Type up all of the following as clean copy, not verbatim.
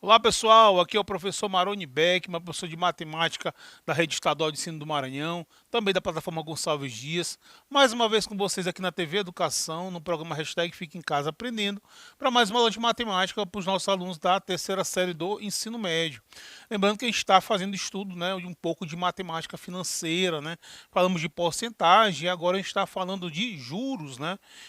Olá pessoal, aqui é o professor Maroni Beckmann, professor de matemática da Rede Estadual de Ensino do Maranhão, também da plataforma Gonçalves Dias, mais uma vez com vocês aqui na TV Educação, no programa Hashtag Fique em Casa Aprendendo, para mais uma aula de matemática para os nossos alunos da terceira série do ensino médio. Lembrando que a gente está fazendo estudo, de um pouco de matemática financeira, falamos de porcentagem e agora a gente está falando de juros,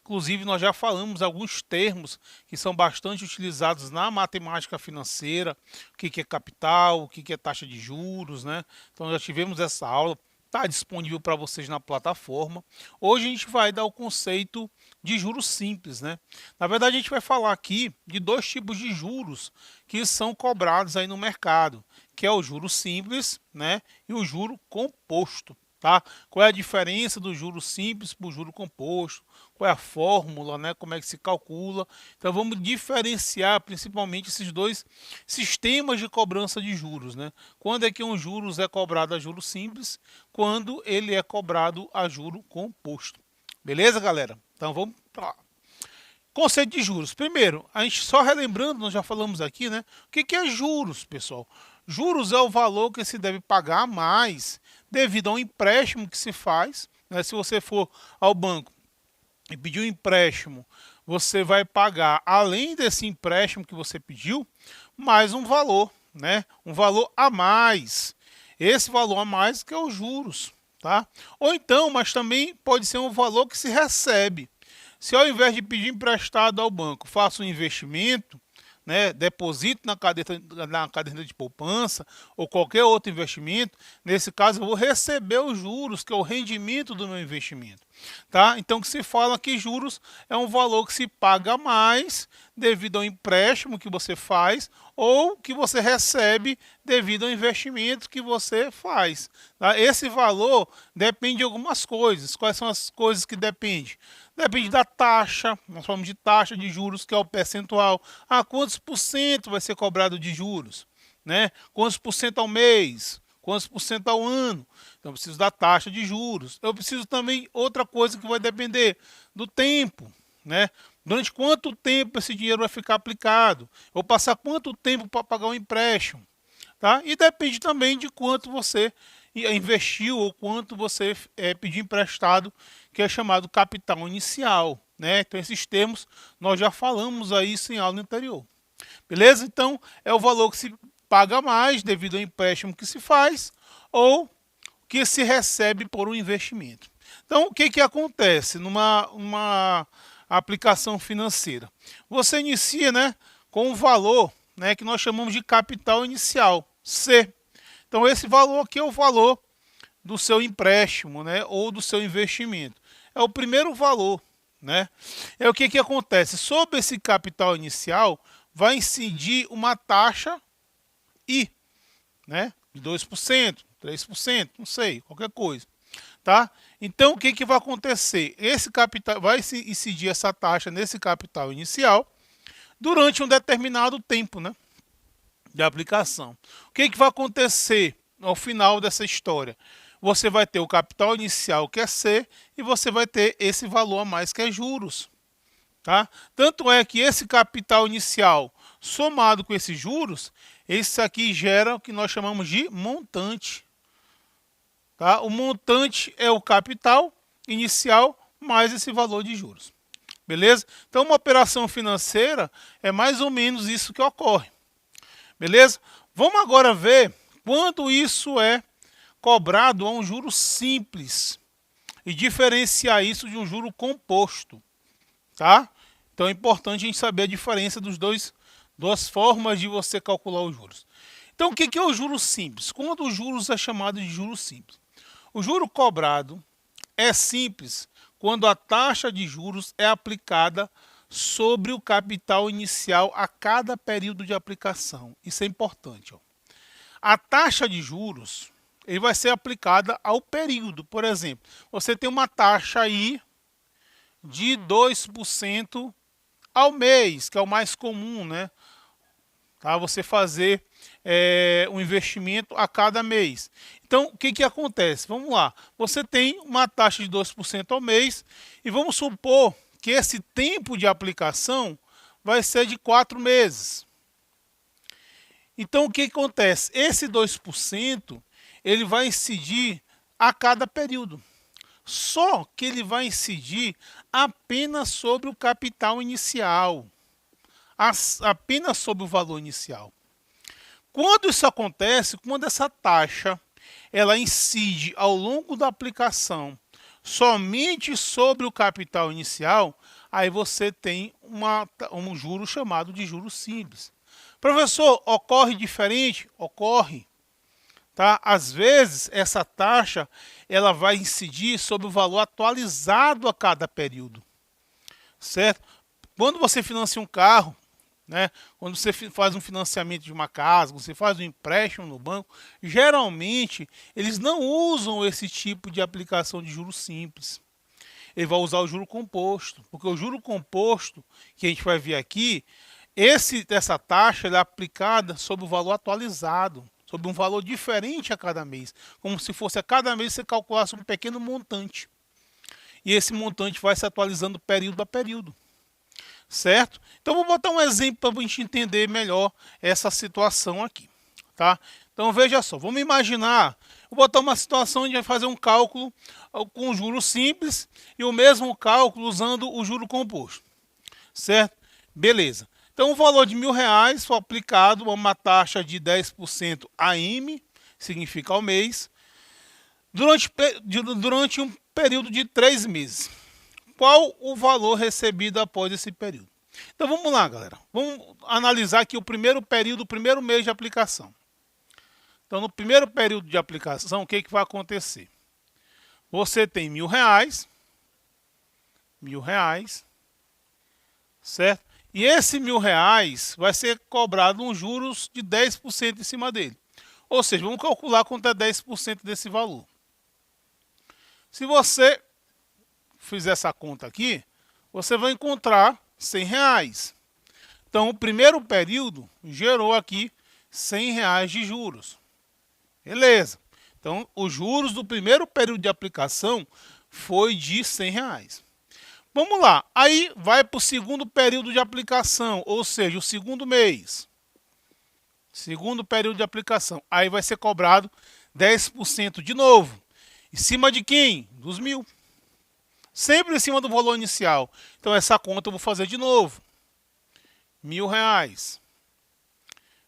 Inclusive nós já falamos alguns termos que são bastante utilizados na matemática financeira, o que é capital, o que é taxa de juros, Então já tivemos essa aula, está disponível para vocês na plataforma. Hoje a gente vai dar o conceito de juros simples, Na verdade a gente vai falar aqui de dois tipos de juros que são cobrados aí no mercado, que é o juro simples, e o juro composto. Tá? Qual é a diferença do juro simples para o juro composto? Qual é a fórmula, como é que se calcula? Então vamos diferenciar principalmente esses dois sistemas de cobrança de juros, Quando é que um juros é cobrado a juro simples, quando ele é cobrado a juro composto. Beleza, galera? Então vamos para lá. Conceito de juros. Primeiro, a gente só relembrando, nós já falamos aqui, O que é juros, pessoal? Juros é o valor que se deve pagar a mais devido a um empréstimo que se faz. Se você for ao banco e pedir um empréstimo, você vai pagar, além desse empréstimo que você pediu, mais um valor, Um valor a mais. Esse valor a mais que é os juros, tá? Ou então, mas também pode ser um valor que se recebe. Se ao invés de pedir emprestado ao banco, faço um investimento, deposito na caderneta de poupança ou qualquer outro investimento, nesse caso eu vou receber os juros, que é o rendimento do meu investimento. Tá? Então, que se fala que juros é um valor que se paga mais devido ao empréstimo que você faz ou que você recebe devido ao investimento que você faz. Tá? Esse valor depende de algumas coisas. Quais são as coisas que dependem? Depende da taxa, nós falamos de taxa de juros, que é o percentual. Quantos por cento vai ser cobrado de juros? Quantos por cento ao mês? Quantos por cento ao ano? Então, eu preciso da taxa de juros. Eu preciso também, outra coisa que vai depender do tempo, Durante quanto tempo esse dinheiro vai ficar aplicado? Ou passar quanto tempo para pagar um empréstimo? Tá? E depende também de quanto você investiu ou quanto você pediu emprestado, que é chamado capital inicial. Então, esses termos nós já falamos aí isso em aula anterior. Beleza? Então, é o valor que se paga mais devido ao empréstimo que se faz ou que se recebe por um investimento. Então, o que acontece numa aplicação financeira? Você inicia com um valor que nós chamamos de capital inicial, C. Então, esse valor aqui é o valor do seu empréstimo, ou do seu investimento. É o primeiro valor, É o que acontece? Sobre esse capital inicial, vai incidir uma taxa I, de 2%, 3%, não sei, qualquer coisa. Tá? Então, o que vai acontecer? Esse capital vai incidir essa taxa nesse capital inicial durante um determinado tempo, de aplicação. O que vai acontecer ao final dessa história? Você vai ter o capital inicial, que é C, e você vai ter esse valor a mais, que é juros. Tá? Tanto é que esse capital inicial, somado com esses juros, esse aqui gera o que nós chamamos de montante. Tá? O montante é o capital inicial mais esse valor de juros. Beleza? Então, uma operação financeira é mais ou menos isso que ocorre. Beleza? Vamos agora ver quando isso é cobrado a um juro simples e diferenciar isso de um juro composto. Tá? Então é importante a gente saber a diferença dos duas formas de você calcular os juros. Então, o que é o juro simples? Quando os juros é chamado de juro simples? O juro cobrado é simples quando a taxa de juros é aplicada sobre o capital inicial a cada período de aplicação. Isso é importante. Ó. A taxa de juros ele vai ser aplicada ao período. Por exemplo, você tem uma taxa aí de 2% ao mês, que é o mais comum, Tá? Você fazer um investimento a cada mês. Então, o que acontece? Vamos lá. Você tem uma taxa de 2% ao mês e vamos supor que esse tempo de aplicação vai ser de 4 meses. Então, o que acontece? Esse 2% ele vai incidir a cada período. Só que ele vai incidir apenas sobre o capital inicial, apenas sobre o valor inicial. Quando isso acontece, quando essa taxa ela incide ao longo da aplicação somente sobre o capital inicial, aí você tem um juro chamado de juros simples. Professor, ocorre diferente? Ocorre. Tá? Às vezes, essa taxa ela vai incidir sobre o valor atualizado a cada período. Certo? Quando você financia um carro, né? Quando você faz um financiamento de uma casa, você faz um empréstimo no banco, geralmente eles não usam esse tipo de aplicação de juros simples. Ele vai usar o juro composto, porque o juro composto que a gente vai ver aqui, essa taxa é aplicada sobre o valor atualizado, sobre um valor diferente a cada mês, como se fosse a cada mês você calculasse um pequeno montante. E esse montante vai se atualizando período a período. Certo? Então vou botar um exemplo para a gente entender melhor essa situação aqui, tá? Então veja só, vamos imaginar, vou botar uma situação onde vai fazer um cálculo com juros simples e o mesmo cálculo usando o juro composto, certo? Beleza. Então o valor de R$1.000 foi aplicado a uma taxa de 10% AM, significa ao mês, durante um período de 3 meses. Qual o valor recebido após esse período? Então vamos lá, galera. Vamos analisar aqui o primeiro período, o primeiro mês de aplicação. Então no primeiro período de aplicação, o que vai acontecer? Você tem R$1.000, certo? E esse R$1.000 vai ser cobrado uns juros de 10% em cima dele. Ou seja, vamos calcular quanto é 10% desse valor. Se você fizer essa conta aqui, você vai encontrar R$100. Então, o primeiro período gerou aqui R$100 de juros. Beleza. Então, os juros do primeiro período de aplicação foi de R$100. Vamos lá. Aí vai para o segundo período de aplicação, ou seja, o segundo mês. Segundo período de aplicação. Aí vai ser cobrado 10% de novo. Em cima de quem? Dos 1.000. Sempre em cima do valor inicial. Então essa conta eu vou fazer de novo. R$1.000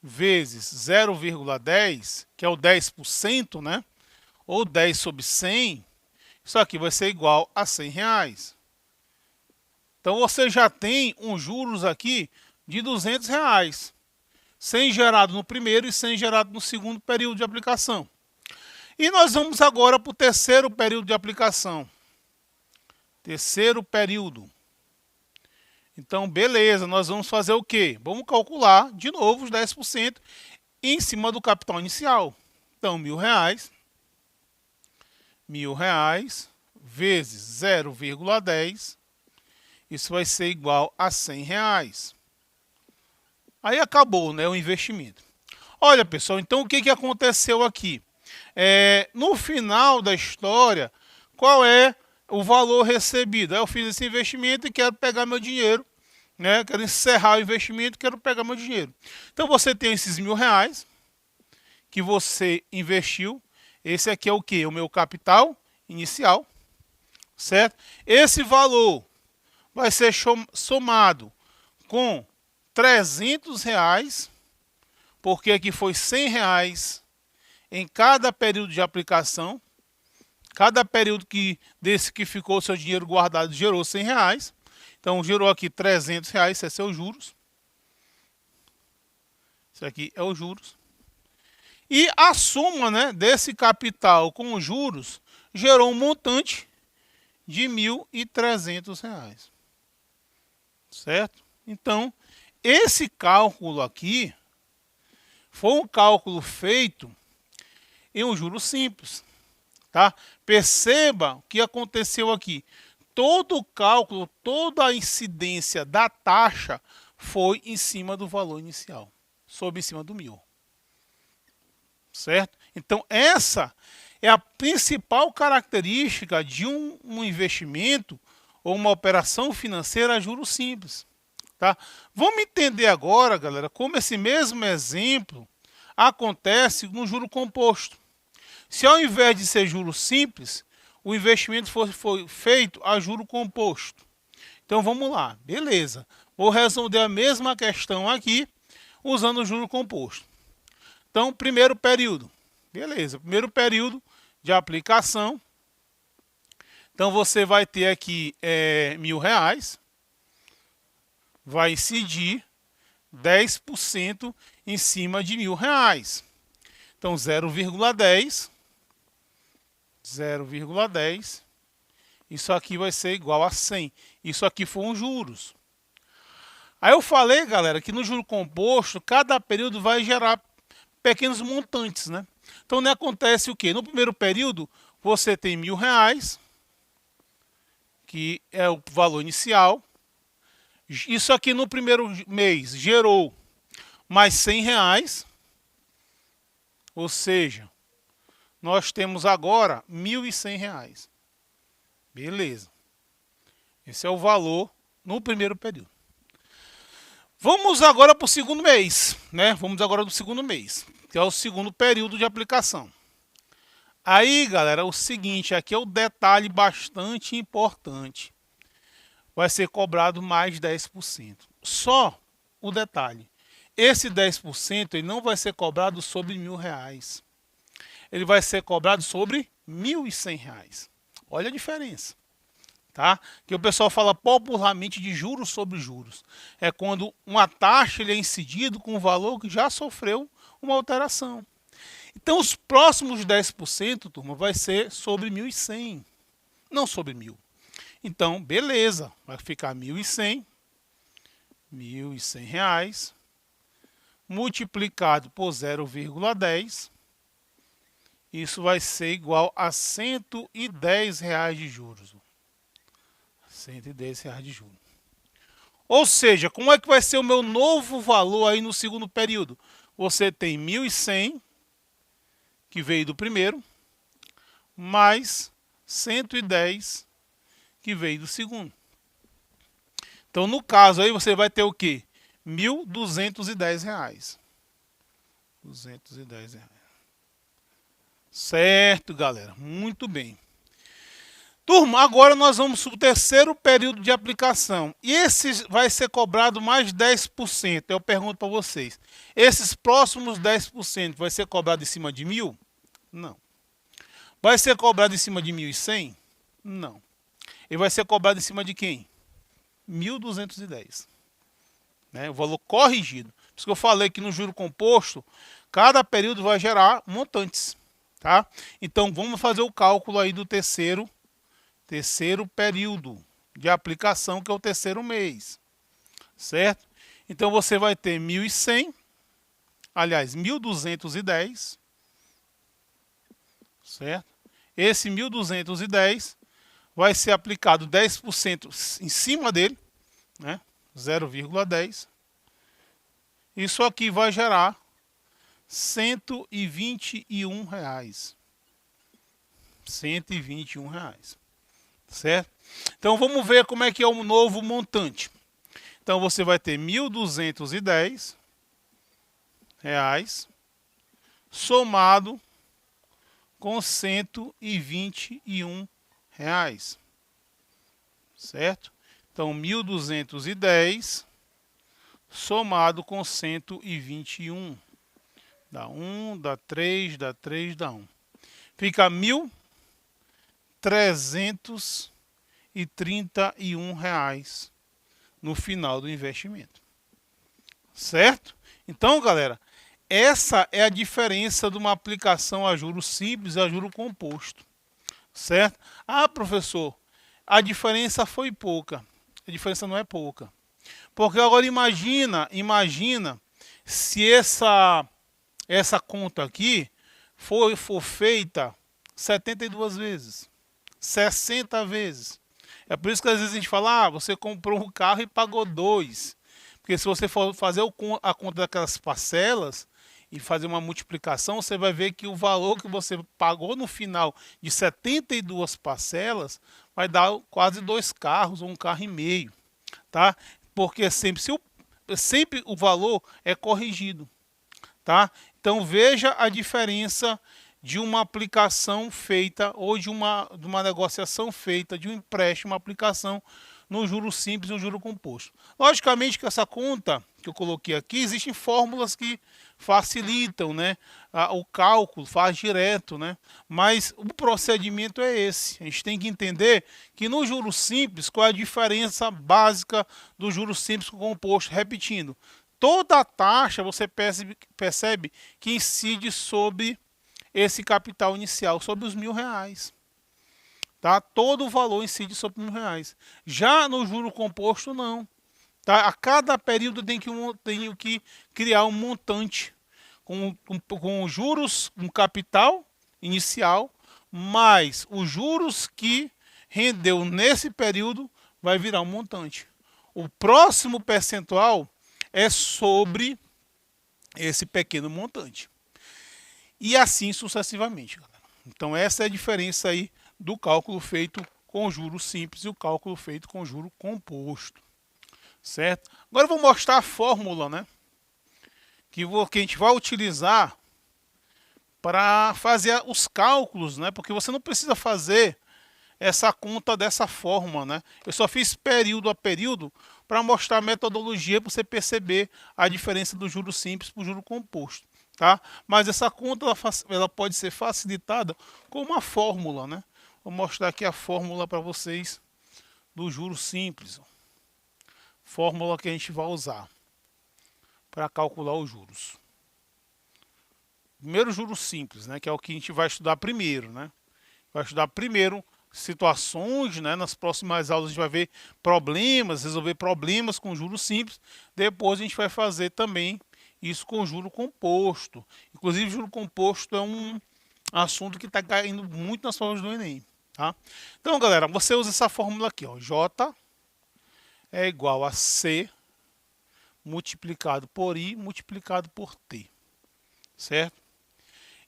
vezes 0,10, que é o 10%, né? Ou 10 sobre 100. Isso aqui vai ser igual a R$100. Então você já tem uns juros aqui de R$200. 100 gerado no primeiro e 100 gerado no segundo período de aplicação. E nós vamos agora para o terceiro período de aplicação. Terceiro período. Então, beleza, nós vamos fazer o quê? Vamos calcular de novo os 10% em cima do capital inicial. Então, R$1.000 vezes 0,10, isso vai ser igual a R$100. Aí acabou, né, o investimento. Olha, pessoal, então o que aconteceu aqui? No final da história, qual é o valor recebido? Eu fiz esse investimento e quero pegar meu dinheiro, né? Quero encerrar o investimento e quero pegar meu dinheiro. Então você tem esses R$1.000 que você investiu. Esse aqui é o que? O meu capital inicial, certo? Esse valor vai ser somado com R$300, porque aqui foi R$100 em cada período de aplicação. Cada período desse que ficou o seu dinheiro guardado gerou R$100. Então, gerou aqui R$300, esse é seus juros. Isso aqui é os juros. E a soma, né, desse capital com os juros gerou um montante de R$1.300. Certo? Então, esse cálculo aqui foi um cálculo feito em um juro simples. Tá? Perceba o que aconteceu aqui. Todo o cálculo, toda a incidência da taxa foi em cima do valor inicial, sobre em cima do 1.000. Certo? Então, essa é a principal característica de um investimento ou uma operação financeira a juros simples. Tá? Vamos entender agora, galera, como esse mesmo exemplo acontece no juro composto. Se ao invés de ser juro simples, o investimento foi feito a juro composto. Então vamos lá, beleza. Vou resolver a mesma questão aqui usando o juro composto. Então, primeiro período. Beleza, primeiro período de aplicação. Então você vai ter aqui R$ 1.000. Vai incidir 10% em cima de R$ 1.000. Então 0,10. Isso aqui vai ser igual a 100. Isso aqui foram juros. Aí eu falei, galera, que no juro composto, cada período vai gerar pequenos montantes, né? Então, né, acontece o quê? No primeiro período, você tem R$ 1.000, que é o valor inicial. Isso aqui no primeiro mês gerou mais R$ 100, ou seja, nós temos agora R$ 1.100. Beleza. Esse é o valor no primeiro período. Vamos agora para o segundo mês, né? Vamos agora para o segundo mês, que é o segundo período de aplicação. Aí, galera, o seguinte, aqui é o detalhe bastante importante. Vai ser cobrado mais 10%. Só o detalhe. Esse 10% ele não vai ser cobrado sobre R$ 1.000. Ele vai ser cobrado sobre R$ 1.100. Olha a diferença. Tá? Que o pessoal fala popularmente de juros sobre juros. É quando uma taxa ele é incidido com um valor que já sofreu uma alteração. Então os próximos 10%, turma, vai ser sobre 1.100, não sobre 1.000. Então, beleza, vai ficar 1.100, R$ 1.100, multiplicado por 0,10, isso vai ser igual a R$ 110 de juros. R$ 110 de juros. Ou seja, como é que vai ser o meu novo valor aí no segundo período? Você tem 1.100, que veio do primeiro, mais 110, que veio do segundo. Então, no caso aí, você vai ter o quê? R$ 1.210. R$ 210. Certo, galera. Muito bem. Turma, agora nós vamos para o terceiro período de aplicação. E esse vai ser cobrado mais 10%. Eu pergunto para vocês. Esses próximos 10% vai ser cobrado em cima de 1.000? Não. Vai ser cobrado em cima de 1.100? Não. Ele vai ser cobrado em cima de quem? 1.210. Né? O valor corrigido. Por isso que eu falei que no juro composto, cada período vai gerar montantes. Tá? Então, vamos fazer o cálculo aí do terceiro período de aplicação, que é o terceiro mês. Certo? Então, você vai ter 1.100, aliás, 1.210. Certo? Esse 1.210 vai ser aplicado 10% em cima dele, né? 0,10. Isso aqui vai gerar R$ 121. R$ 121. Certo? Então vamos ver como é que é o novo montante. Então você vai ter R$ 1.210 somado com R$ 121. Certo? Então 1.210 somado com 121. Dá 1, dá 3, dá 3, dá 1. Fica R$ 1.331 no final do investimento. Certo? Então, galera, essa é a diferença de uma aplicação a juros simples e a juro composto. Certo? Ah, professor, a diferença foi pouca. A diferença não é pouca. Porque agora imagina se essa conta aqui for feita 72 vezes, 60 vezes. É por isso que às vezes a gente fala, você comprou um carro e pagou 2. Porque se você for fazer a conta daquelas parcelas e fazer uma multiplicação, você vai ver que o valor que você pagou no final de 72 parcelas vai dar quase 2 carros ou 1,5 carro. Tá? porque sempre o valor é corrigido, tá? Então veja a diferença de uma aplicação feita ou de uma negociação feita, de um empréstimo, uma aplicação no juro simples e no juro composto. Logicamente que essa conta que eu coloquei aqui, existem fórmulas que facilitam, né, o cálculo, faz direto, né, mas o procedimento é esse. A gente tem que entender que no juro simples, qual é a diferença básica do juro simples com o composto. Repetindo, toda a taxa você percebe que incide sobre esse capital inicial, sobre os R$ 1.000. Tá? Todo o valor incide sobre R$ 1.000. Já no juro composto, não. Tá? A cada período tenho que criar um montante com juros, um capital inicial, mais os juros que rendeu nesse período vai virar um montante. O próximo percentual é sobre esse pequeno montante. E assim sucessivamente, galera. Então essa é a diferença aí do cálculo feito com juros simples e o cálculo feito com juro composto. Certo? Agora eu vou mostrar a fórmula, né, que a gente vai utilizar para fazer os cálculos, né, porque você não precisa fazer essa conta dessa forma, né? Eu só fiz período a período para mostrar a metodologia para você perceber a diferença do juro simples para o juro composto. Tá? Mas essa conta ela pode ser facilitada com uma fórmula, né? Vou mostrar aqui a fórmula para vocês do juro simples. Fórmula que a gente vai usar para calcular os juros. Primeiro juro simples, né? Que é o que a gente vai estudar primeiro, né? Vai estudar primeiro situações, né? Nas próximas aulas a gente vai ver problemas, resolver problemas com juros simples. Depois a gente vai fazer também isso com juro composto. Inclusive, juro composto é um assunto que está caindo muito nas provas do Enem. Tá? Então, galera, você usa essa fórmula aqui. Ó, J é igual a C multiplicado por I multiplicado por T. Certo?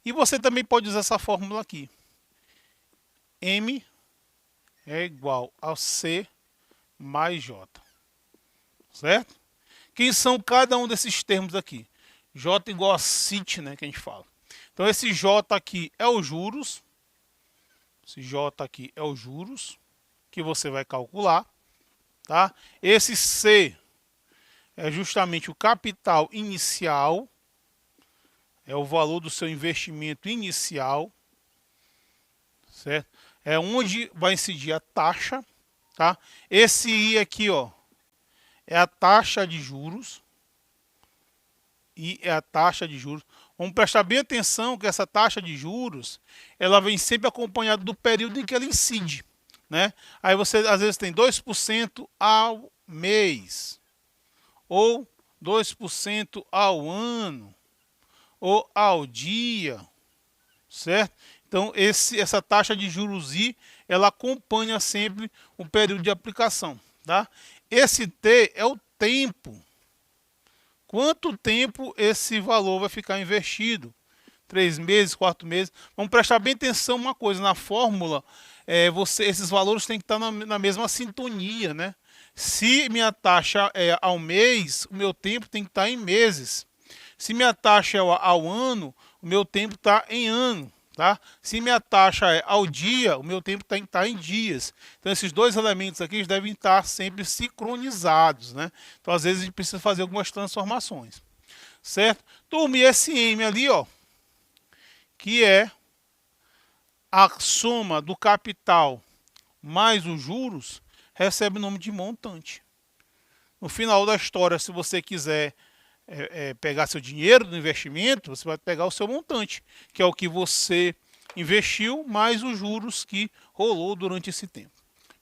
E você também pode usar essa fórmula aqui. M é igual a C mais J. Certo? Quem são cada um desses termos aqui? J igual a CIT, né, que a gente fala. Então esse J aqui é os juros. Esse J aqui é os juros que você vai calcular, tá? Esse C é justamente o capital inicial, é o valor do seu investimento inicial, certo? É onde vai incidir a taxa, tá? Esse I aqui, ó, é a taxa de juros. E é a taxa de juros. Vamos prestar bem atenção que essa taxa de juros, ela vem sempre acompanhada do período em que ela incide, né? Aí você às vezes tem 2% ao mês, ou 2% ao ano, ou ao dia, certo? Então essa taxa de juros I, ela acompanha sempre o período de aplicação, tá? Esse T é o tempo. Quanto tempo esse valor vai ficar investido? 3 meses, 4 meses? Vamos prestar bem atenção uma coisa, na fórmula, esses valores têm que estar na mesma sintonia, né? Se minha taxa é ao mês, o meu tempo tem que estar em meses. Se minha taxa é ao ano, o meu tempo está em ano. Tá? Se minha taxa é ao dia, o meu tempo tem que estar em dias. Então esses dois elementos aqui devem estar sempre sincronizados, né? Então às vezes a gente precisa fazer algumas transformações, certo? Turma, e esse M ali, ó, que é a soma do capital mais os juros, recebe o nome de montante. No final da história, se você quiser pegar seu dinheiro do investimento, você vai pegar o seu montante, que é o que você investiu, mais os juros que rolou durante esse tempo.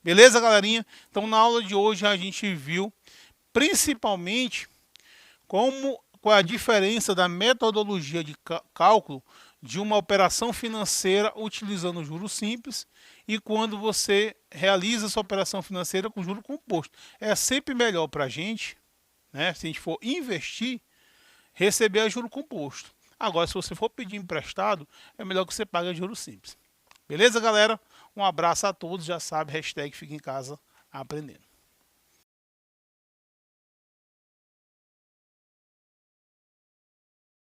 Beleza, galerinha? Então, na aula de hoje, a gente viu principalmente qual é a diferença da metodologia de cálculo de uma operação financeira utilizando juros simples e quando você realiza essa operação financeira com juro composto. É sempre melhor para a gente, né, se a gente for investir, receber a juro composto. Agora, se você for pedir emprestado, é melhor que você pague a juro simples. Beleza, galera? Um abraço a todos. Já sabe, hashtag fica em casa aprendendo.